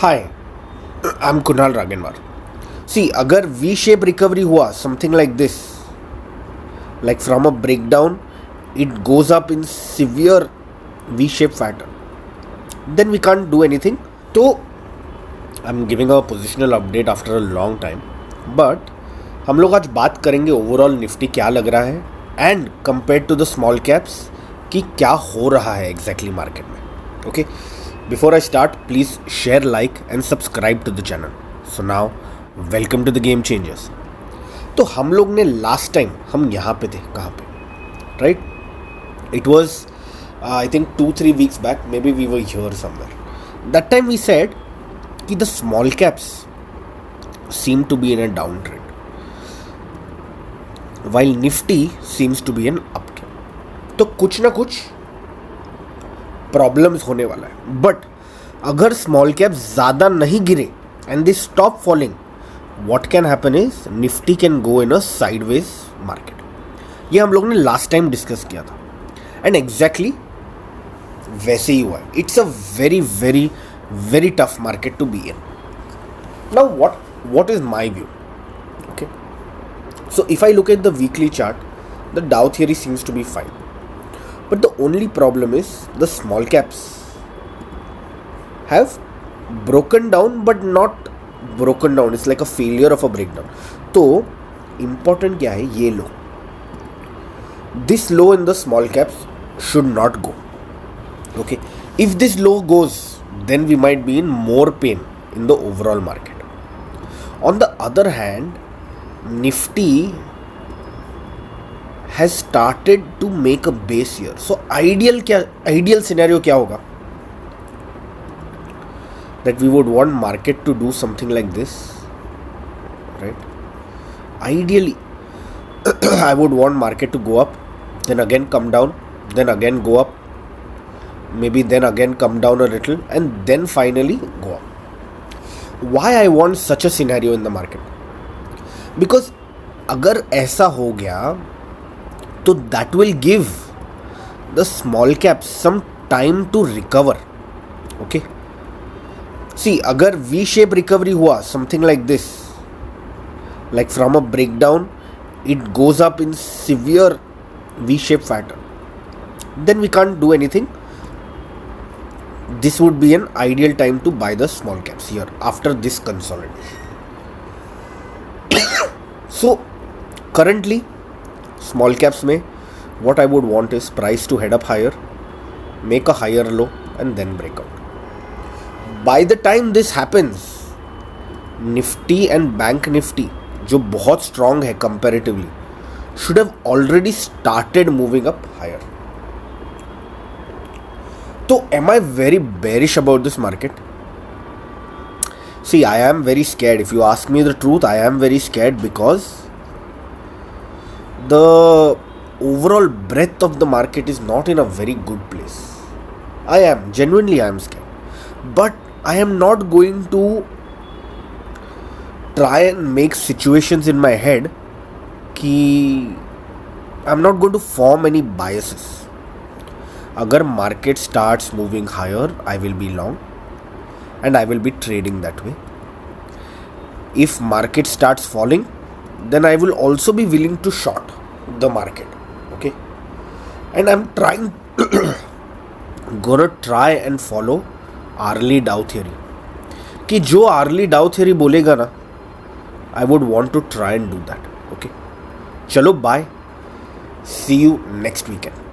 Hi, I am Kunal रागेनवार। सी, अगर V shape recovery हुआ something like this, like from a breakdown it goes up in severe V shape pattern, then we can't do anything. So I'm giving a positional update after a long time, but हम लोग आज बात करेंगे overall Nifty क्या लग रहा है and compare to the small caps कि क्या हो रहा है एग्जैक्टली मार्केट में। Okay, before I start please share, like and subscribe to the channel. So now welcome to the game changers. तो हम लोग ने लास्ट टाइम हम यहाँ पे थे, कहाँ पे, right? It was I think 2-3 weeks back, maybe we were here somewhere. That time we said कि the small caps seem to be in a downtrend while Nifty seems to be an uptrend। तो कुछ ना कुछ problems होने वाला है, but अगर small cap ज़्यादा नहीं गिरे and they stop falling, what can happen is Nifty can go in a sideways market. ये हम लोग ने लास्ट टाइम डिस्कस किया था एंड एग्जैक्टली वैसे ही हुआ है। It's a very very very tough market to be in. Now what is my view? Okay, so if I look at the weekly chart, the Dow theory seems to be fine, but the only problem is the small caps have broken down, but not broken down. It's like a failure of a breakdown. तो important क्या है, ये लो, this low in the small caps should not go. Okay, if this low goes, then we might be in more pain in the overall market. On the other hand, Nifty has started to make a base here. So ideal scenario क्या होगा? That we would want market to do something like this, right? Ideally, I would want market to go up, then again come down, then again go up, maybe then again come down a little, and then finally go up. Why I want such a scenario in the market? Because अगर ऐसा हो गया तो that will give the small caps some time to recover. Okay? See, अगर V shape recovery हुआ something like this, like from a breakdown it goes up in severe V shape pattern, then we can't do anything. This would be an ideal time to buy the small caps here after this consolidation. So currently small caps में what I would want is price to head up higher, make a higher low and then break out. By the time this happens, Nifty and Bank Nifty जो बहुत strong है comparatively should have already started moving up higher. So am I very bearish about this market? See, I am very scared. If you ask me the truth, I am very scared because the overall breadth of the market is not in a very good place. I am scared. But I am not going to try and make situations in my head कि I'm not going to form any biases. अगर market starts moving higher, I will be long and I will be trading that way. If market starts falling, then I will also be willing to short the market. Okay, and I'm gonna try and follow Arlie Dow theory कि जो Arlie Dow theory बोलेगा ना, I would want to try and do that. Okay, चलो bye, see you next weekend.